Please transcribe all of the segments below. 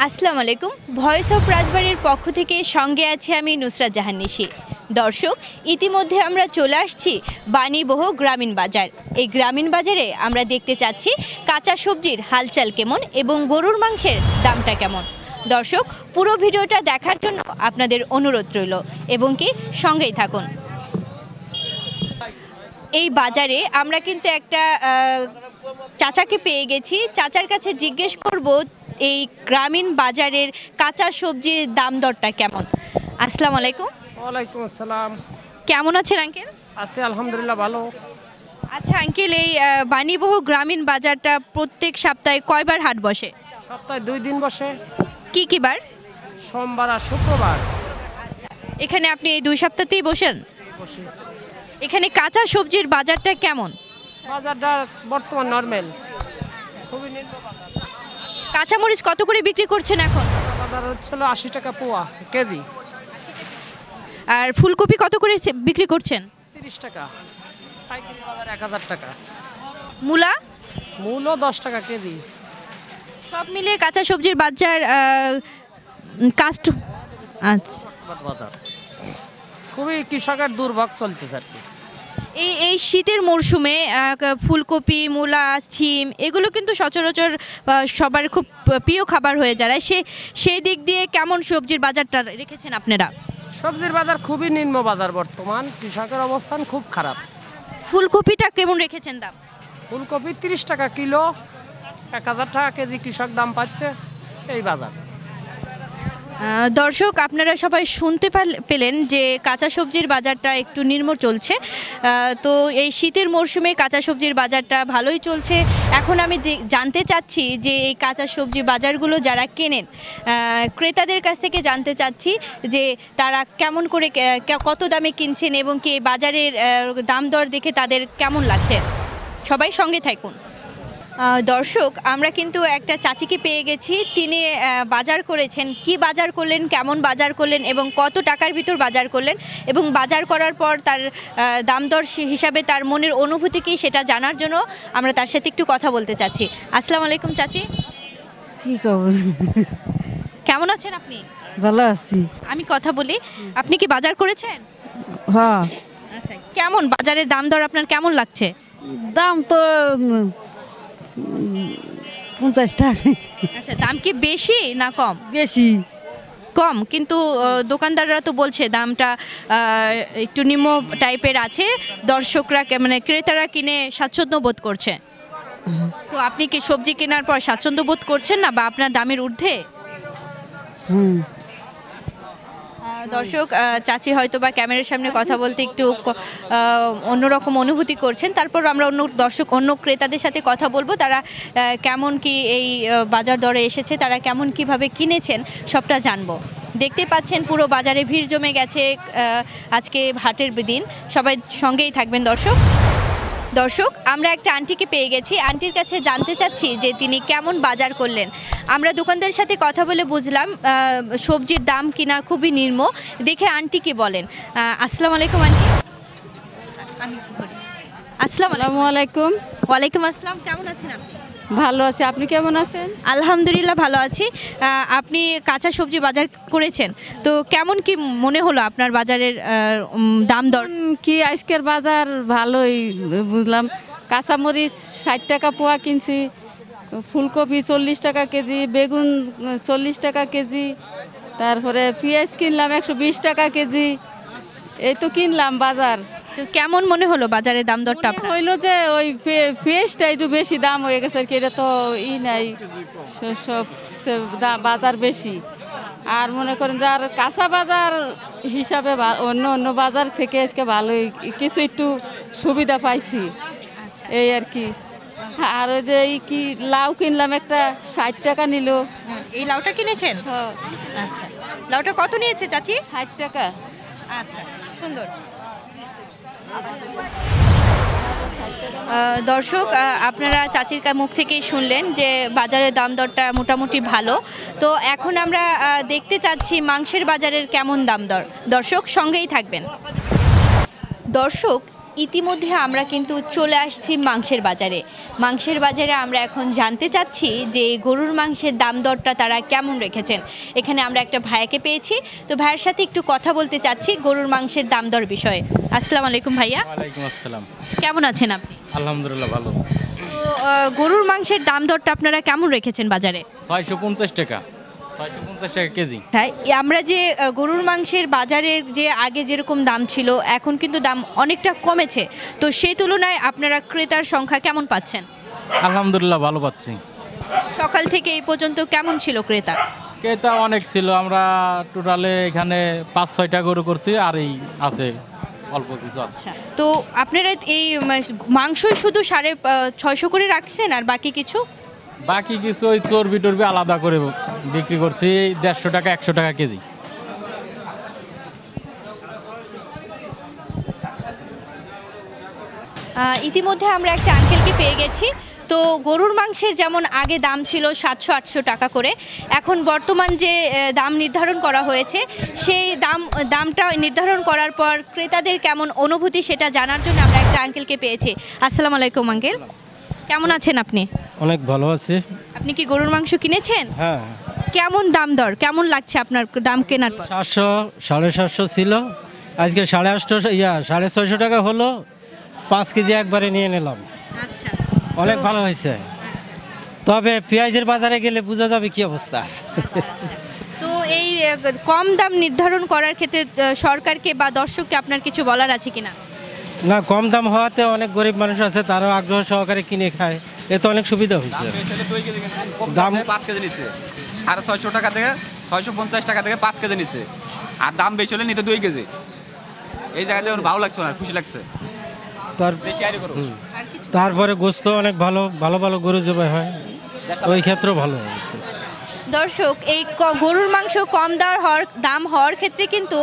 আসসালামু আলাইকুম। Voice of রাজবাড়ির পক্ষ থেকে সঙ্গে আছে আমি নুসরাত জাহান নিশি। দর্শক, ইতিমধ্যে আমরা চলে আসছি বাণীবহ গ্রামীণ বাজার। এই গ্রামীণ বাজারে আমরা দেখতে চাচ্ছি কাঁচা সবজির হালচাল কেমন এবং গরুর মাংসের দামটা কেমন। দর্শক, পুরো ভিডিওটা দেখার জন্য আপনাদের অনুরোধ রইল এবং কি সঙ্গেই থাকুন। এই বাজারে আমরা কিন্তু একটা চাচাকে পেয়ে গেছি। চাচার কাছে জিজ্ঞেস করব এই গ্রামীণ বাজারের কাঁচা সবজির দাম দরটা কেমন। আসসালামু আলাইকুম। ওয়ালাইকুম আসসালাম। কেমন আছেন আঙ্কেল? আছি আলহামদুলিল্লাহ, ভালো। আচ্ছা আঙ্কেল, এই বাণীবহ গ্রামীণ বাজারটা প্রত্যেক সপ্তাহে কয়বার হাট বসে? সপ্তাহে 2 দিন বসে, কি কি বার? সোমবার আর শুক্রবার। এখানে আপনি এই 2 সপ্তাহতেই বসেন? বসি। এখানে কাঁচা সবজির বাজারটা কেমন? বাজারটা বর্তমান নরমাল, খুবই নিম্ন বাজার। কাঁচামরিচ কত করে বিক্রি করছেন এখন? বাজার হচ্ছিল 80 টাকা পোয়া কেজি। আর ফুলকপি কত করে বিক্রি করছেন? 30 টাকা। পাইকারি বাজার 1000 টাকা। মূলা? মূলও 10 টাকা কেজি। সব মিলিয়ে কাঁচা সবজির বাজার কাস্ট আচ্ছা বাজার খুবই কৃষকের দুর্ভোগ চলতেছে আর কি। এই শীতের মরশুমে ফুলকপি, মূলা, শিম এগুলো কিন্তু সচরাচর সবার খুব প্রিয় খাবার হয়ে যায়। সেই দিক দিয়ে কেমন সবজির বাজারটা রেখেছেন আপনারা? সবজির বাজার খুবই নিম্ন বাজার, বর্তমান কৃষকের অবস্থান খুব খারাপ। ফুলকপিটা কেমন রেখেছেন দাম? ফুলকপি 30 টাকা কিলো, 1000 টাকা কেজি কৃষক দাম পাচ্ছে এই বাজার। দর্শক, আপনারা সবাই শুনতে পেলেন যে কাঁচা সবজির বাজারটা একটু নিম্ন চলছে। তো এই শীতের মরশুমে কাঁচা সবজির বাজারটা ভালোই চলছে। এখন আমি জানতে চাচ্ছি যে এই কাঁচা সবজি বাজারগুলো যারা কেনেন, ক্রেতাদের কাছ থেকে জানতে চাচ্ছি যে তারা কেমন করে কত দামে কিনছেন এবং কি বাজারের দাম দর দেখে তাদের কেমন লাগছে। সবাই সঙ্গে থাকুন। দর্শক, আমরা কিন্তু একটা চাচিকে পেয়ে গেছি। তিনি বাজার করেছেন। কি বাজার করলেন, কেমন বাজার করলেন এবং কত টাকার ভিতর বাজার করলেন এবং বাজার করার পর তার দাম দর হিসাবে তার মনের অনুভূতি কী সেটা জানার জন্য আমরা তার সাথে একটু কথা বলতে চাচ্ছি। আসসালামু আলাইকুম চাচি। কি খবর? কেমন আছেন আপনি? ভালো আছি। আমি কথা বলি, আপনি কি বাজার করেছেন? হ্যাঁ। আচ্ছা, কেমন বাজারের দাম দর আপনার কেমন লাগছে? দাম তো 50 টাকা। আচ্ছা, দাম কি বেশি না কম? বেশি। কম, কিন্তু দোকানদাররা তো বলছে দামটা একটু নিম্ন টাইপের আছে। দর্শকরা মানে ক্রেতারা কিনে স্বাচ্ছন্দ্য বোধ করছে। তো আপনি কি সবজি কেনার পর স্বাচ্ছন্দ্য বোধ করছেন না বা আপনার দামের ঊর্ধ্বে? দর্শক, চাচি হয়তো বা ক্যামেরার সামনে কথা বলতে একটু অন্যরকম অনুভূতি করছেন। তারপর আমরা অন্য ক্রেতাদের সাথে কথা বলবো, তারা কেমন কি এই বাজার দরে এসেছে, তারা কেমন কিভাবে কিনেছেন সবটা জানবো। দেখতে পাচ্ছেন পুরো বাজারে ভিড় জমে গেছে। আজকে হাটের দিন, সবাই সঙ্গেই থাকবেন। দর্শক, আমরা একটা আন্টিকে পেয়ে গেছি। আন্টির কাছে জানতে চাচ্ছি যে তিনি কেমন বাজার করলেন। আমরা দোকানদারের সাথে কথা বলে বুঝলাম সবজির দাম কিনা খুবই নিম্ন। দেখে আন্টি কি বলেন। আসসালামু আলাইকুম আন্টি। আসসালামু আলাইকুম। ওয়ালাইকুম আসসালাম। কেমন আছেন আপনি? ভালো আছি, আপনি কেমন আছেন? আলহামদুলিল্লাহ ভালো আছি। আপনি কাঁচা সবজি বাজার করেছেন, তো কেমন কি মনে হলো আপনার বাজারের দাম দর? কি আজকের বাজার ভালোই বুঝলাম। কাঁচামরিচ 60 টাকা পোয়া কিনছি, ফুলকপি 40 টাকা কেজি, বেগুন 40 টাকা কেজি, তারপরে পেঁয়াজ কিনলাম 120 টাকা কেজি। এই তো কিনলাম বাজার। তো কেমন মনে হলো বাজারের দাম দরটা আপনার? হইলো যে ওই পেঁয়াজটা একটু বেশি দাম হয়ে গেছে আর কি। এটা তো নাই, সব বাজার বেশি। আর মনে করেন যে আর কাঁচা বাজার হিসাবে অন্য বাজার থেকে আজকে ভালোই কিছু একটু সুবিধা পাইছি, এই আর কি। আর ওই যে কি লাউ কিনলাম, একটা 60 টাকা নিল। এই লাউটা কিনেছেন? আচ্ছা, লাউটা কত নিয়েছে চাচি? 60 টাকা। আচ্ছা, সুন্দর। দর্শক, আপনারা চাচির মুখ থেকেই শুনলেন যে বাজারের দাম দরটা মোটামুটি ভালো। তো এখন আমরা দেখতে চাচ্ছি মাংসের বাজারের কেমন দাম দর। দর্শক সঙ্গেই থাকবেন। দর্শক, ইতিমধ্যে আমরা কিন্তু চলে আসছি মাংসের বাজারে। মাংসের বাজারে আমরা এখন জানতে চাচ্ছি যে গরুর মাংসের দাম দরটা তারা কেমন রেখেছেন। এখানে আমরা একটা ভাইয়াকে পেয়েছি, তো ভাইয়ের সাথে একটু কথা বলতে চাচ্ছি গরুর মাংসের দাম দর বিষয়ে। আসসালামু আলাইকুম ভাইয়া। ওয়ালাইকুম আসসালাম। কেমন আছেন আপনি? আলহামদুলিল্লাহ ভালো। তো গরুর মাংসের দাম দরটা আপনারা কেমন রেখেছেন বাজারে? 650 টাকা, 650 টাকা কেজি। তাই আমরা যে গরুর মাংসের বাজারের যে আগে যেরকম দাম ছিল এখন কিন্তু দাম অনেকটা কমেছে, তো সেই তুলনায় আপনারা ক্রেতার সংখ্যা কেমন পাচ্ছেন? আলহামদুলিল্লাহ ভালো পাচ্ছি। সকাল থেকে এই পর্যন্ত কেমন ছিল ক্রেতা? ক্রেতা অনেক ছিল, আমরা টোটালে এখানে 5-6টা গরু করছি, আর এই আছে অল্প কিছু আছে। আচ্ছা, তো আপনারা এই মাংসই শুধু 650 করে রাখছেন আর বাকি কিছু? বাকি কিছু ওই চর্বি টর্বি আলাদা করে বিক্রি করছি 150 টাকা 100 টাকা কেজি। ইতিমধ্যে আমরা একটা আঙ্কেলকে পেয়ে গেছি। তো গরুর মাংসের যেমন আগে দাম ছিল 700-800 টাকা করে, এখন বর্তমান যে দাম নির্ধারণ করা হয়েছে সেই দামটা নির্ধারণ করার পর ক্রেতাদের কেমন অনুভূতি সেটা জানার জন্য আমরা একটা আঙ্কেলকে পেয়েছি। আসসালামু আলাইকুম আঙ্কেল, কেমন আছেন আপনি? অনেক ভালো আছে। আপনি কি গরুর মাংস কিনেছেন? হ্যাঁ, কেমন দাম দর কেমন লাগছে আপনার দাম কেনার পর? 700 750 ছিল, আজকে 850 650 টাকা হলো। 5 কেজি একবারে নিয়ে নিলাম। আচ্ছা, অনেক ভালো হয়েছে। তবে পেঁয়াজের বাজারে গেলে বোঝা যাবে কি অবস্থা। তো এই কম দাম নির্ধারণ করার ক্ষেত্রে সরকারকে বা দর্শককে আপনার কিছু বলার আছে কিনা? না, কম দাম হওয়াতে অনেক গরিব মানুষ আছে, তারাও আগ্রহ সহকারে কিনে খায়, এতে অনেক সুবিধা হয়েছে। দাম 5 কেজি নিচ্ছে 650 টাকা থেকে 650 টাকা থেকে 5 কেজি নিচ্ছে, আর দাম বেশি হলে নিতে 2 কেজি। এই জায়গাতে ওর ভালো লাগছে না, খুশি লাগছে। বেশি আইরে করো। তারপরে গোস্ত অনেক ভালো ভালো ভালো গরু জবাই হয়, ওই ক্ষেত্রেও ভালো হয়েছে। দর্শক, এই গরুর মাংস কম দাম হওয়ার ক্ষেত্রে কিন্তু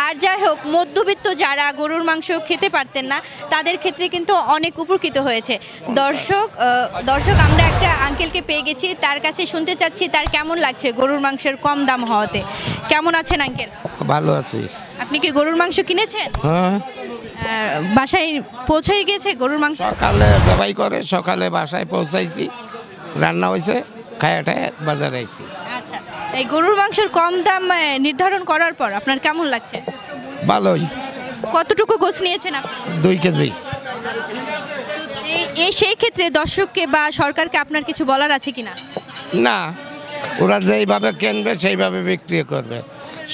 আর যাই হোক মধ্যবিত্ত যারা গরুর মাংস খেতে পারতেন না তাদের ক্ষেত্রে কিন্তু অনেক উপকৃত হয়েছে। দর্শক আমরা একটা আঙ্কেলকে পেয়ে গেছি, তার কাছে শুনতে চাচ্ছি তার কেমন লাগছে গরুর মাংসের কম দাম হওয়াতে। কেমন আছেন আঙ্কেল? ভালো আছি। আপনি কি গরুর মাংস কিনেছেন? হ্যাঁ, বাসায় পৌঁছে গিয়েছে গরুর মাংস? সকালে জবাই করে সকালে বাসায় পৌঁছাইছি, রান্না হয়েছে, খায়াটায় বাজারে আইছি। আচ্ছা, এই গরুর মাংসের কম দাম নির্ধারণ করার পর আপনার কেমন লাগছে? ভালোই। কতটুকু গোছ নিয়েছেন আপনি? 2 কেজি। তো সেই ক্ষেত্রে দর্শককে বা সরকারকে আপনার কিছু বলার আছে কিনা? না, ওরা যেইভাবে কিনবে সেইভাবে বিক্রি করবে।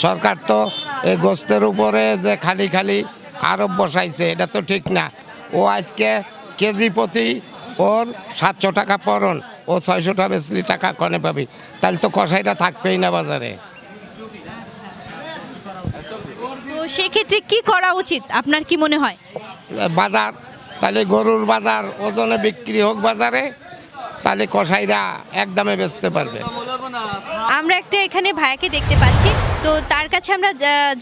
সরকার তো এই গোস্তের উপরে যে খালি খালি আরোপ বসাইছে, এটা তো ঠিক না। ও আজকে কেজি প্রতি ওর 700 টাকা পড়ন, ও 600 টাকা বেশি টাকা কনে পাবি, তাহলে তো কষাইটা থাকবেই না বাজারে। তো সেক্ষেত্রে কি করা উচিত আপনার কি মনে হয়? বাজার, তাহলে গরুর বাজার ওজনে বিক্রি হোক বাজারে, তাহলে কসাইরা একদমে বেচতে পারবে। আমরা একটা এখানে ভাইয়াকে দেখতে পাচ্ছি, তো তার কাছে আমরা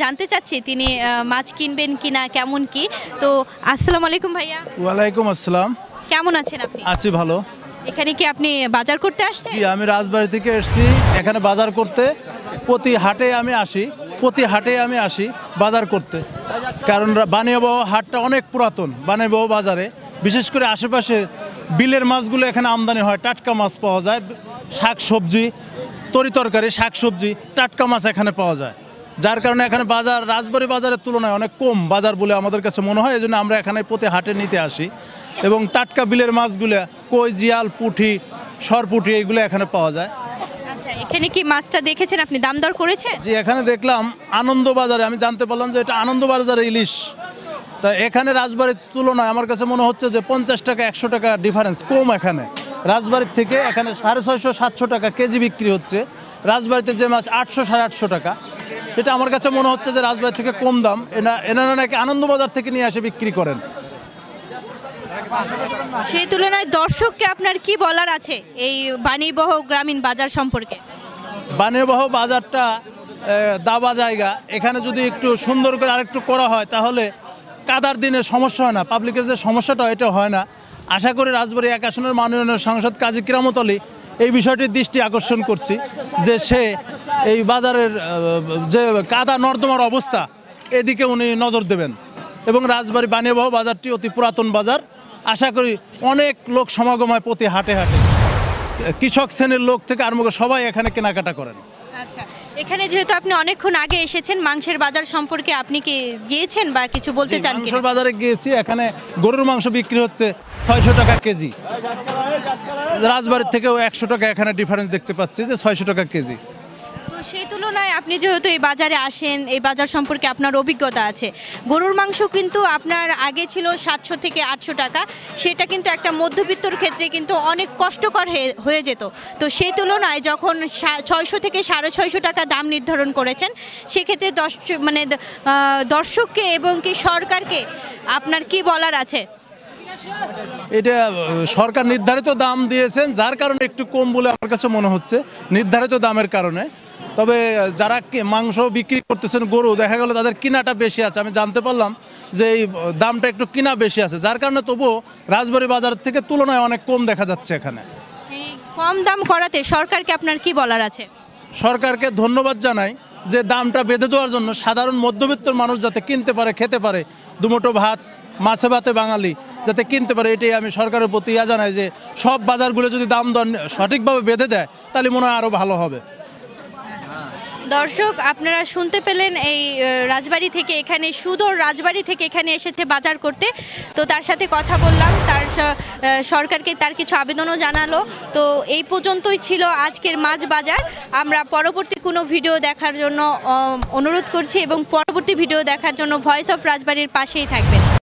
জানতে চাচ্ছি তিনি মাছ কিনবেন কিনা, কেমন কি। তো আসসালামু আলাইকুম ভাইয়া। ওয়ালাইকুম আসসালাম। কেমন আছেন আপনি? আছি ভালো। এখানে কি আপনি বাজার করতে আসছেন? জি, আমি রাজবাড়ি থেকে এসেছি এখানে বাজার করতে। প্রতি হাটে আমি আসি বাজার করতে, কারণ বানিয়াবহ হাটটা অনেক পুরাতন। বানিয়াবহ বাজারে বিশেষ করে আশেপাশে বিলের মাছগুলো এখানে আমদানি হয়, টাটকা মাছ পাওয়া যায়, শাকসবজি, তরিতরকারি, শাকসবজি, টাটকা মাছ এখানে পাওয়া যায়। যার কারণে এখানে বাজার রাজবাড়ি বাজারের তুলনায় অনেক কম বাজার বলে আমাদের কাছে মনে হয়। এই জন্য আমরা এখানে প্রতি হাটে নিতে আসি, এবং টাটকা বিলের মাছগুলো কই, জিয়াল, পুঁটি, সরপুঁটি এগুলো এখানে পাওয়া যায়। আচ্ছা, এখানে কি মাছটা দেখেছেন আপনি, দাম দর করেছেন? জি, এখানে দেখলাম আনন্দ বাজারে, আমি জানতে পারলাম যে এটা আনন্দ বাজারে ইলিশ। তা এখানে রাজবাড়ির তুলনায় আমার কাছে মনে হচ্ছে যে 50 টাকা 100 টাকা ডিফারেন্স কম। এখানে রাজবাড়ির থেকে এখানে 650-700 টাকা কেজি বিক্রি হচ্ছে। রাজবাড়িতে যে মাছ 800-850 টাকা, এটা আমার কাছে মনে হচ্ছে যে রাজবাড়ি থেকে কম দাম। এনারা নাকি আনন্দবাজার থেকে নিয়ে এসে বিক্রি করেন। সেই তুলনায় দর্শককে আপনার কি বলার আছে এই বাণীবহ গ্রামীণ বাজার সম্পর্কে? বানিয়াবহ বাজারটা দাবা জায়গা, এখানে যদি একটু সুন্দর করে আরেকটু করা হয় তাহলে কাদার দিনে সমস্যা হয় না, পাবলিকের যে সমস্যাটা এটা হয় না। আশা করি রাজবাড়ী 1 আসনের মাননীয় সাংসদ কাজী কিরামত আলী এই বিষয়টির দৃষ্টি আকর্ষণ করছি, যে সে এই বাজারের যে কাদা নর্দমার অবস্থা এদিকে উনি নজর দেবেন এবং রাজবাড়ী বানিয়াবাহ বাজারটি অতি পুরাতন বাজার। আশা করি অনেক লোক সমাগম হয় প্রতি হাটে হাটে, কৃষক শ্রেণীর লোক থেকে আরম্ভ করে সবাই এখানে কেনাকাটা করেন। আচ্ছা, এখানে যেহেতু আপনি অনেকক্ষণ আগে এসেছেন, মাংসের বাজার সম্পর্কে আপনি কি গিয়েছেন বা কিছু বলতে চান কি? মাংসের বাজারে গিয়েছি, এখানে গরুর মাংস বিক্রি হচ্ছে 600 টাকা কেজি। রাজবাড়ির থেকেও 100 টাকা এখানে ডিফারেন্স দেখতে পাচ্ছি, যে 600 টাকা কেজি। তো সেই তুলনায় আপনি যেহেতু এই বাজারে আসেন, এই বাজার সম্পর্কে আপনার অভিজ্ঞতা আছে। গরুর মাংস কিন্তু আপনার আগে ছিল 700 থেকে 800 টাকা, সেটা কিন্তু একটা মধ্যবিত্তর ক্ষেত্রে কিন্তু অনেক কষ্টকর হয়ে যেত। তো সেই তুলনায় যখন 600 থেকে 650 টাকা দাম নির্ধারণ করেছেন, সেক্ষেত্রে দর্শককে এবং কি সরকারকে আপনার কি বলার আছে? এটা সরকার নির্ধারিত দাম দিয়েছেন, যার কারণে একটু কম বলে আমার কাছে মনে হচ্ছে, নির্ধারিত দামের কারণে। তবে যারা মাংস বিক্রি করতেছেন গরু, দেখা গেল তাদের কিনাটা বেশি আছে। আমি জানতে পারলাম যে এই দামটা একটু কিনা বেশি আছে, যার কারণে তবুও রাজবাড়ী বাজার থেকে তুলনায় অনেক কম দেখা যাচ্ছে এখানে। এই কম দাম করাতে সরকারকে আপনার কি বলার আছে? সরকারকে ধন্যবাদ জানাই যে দামটা বেঁধে দেওয়ার জন্য, সাধারণ মধ্যবিত্তর মানুষ যাতে কিনতে পারে, খেতে পারে, দুমুঠো ভাত মাছে ভাতে বাঙালি যাতে কিনতে পারে, এটাই আমি সরকারের প্রতি জানাই যে সব বাজারগুলো যদি দাম দর সঠিকভাবে বেঁধে দেয় তাহলে মনে হয় আরও ভালো হবে। দর্শক, আপনারা শুনতে পেলেন, এই রাজবাড়ি থেকে এখানে, সুদূর রাজবাড়ি থেকে এখানে এসেছে বাজার করতে। তো তার সাথে কথা বললাম, তার সরকারকে তার কিছু আবেদনও জানালো। তো এই পর্যন্তই ছিল আজকের মাছ বাজার। আমরা পরবর্তী কোনো ভিডিও দেখার জন্য অনুরোধ করছি এবং পরবর্তী ভিডিও দেখার জন্য ভয়েস অফ রাজবাড়ির পাশেই থাকবেন।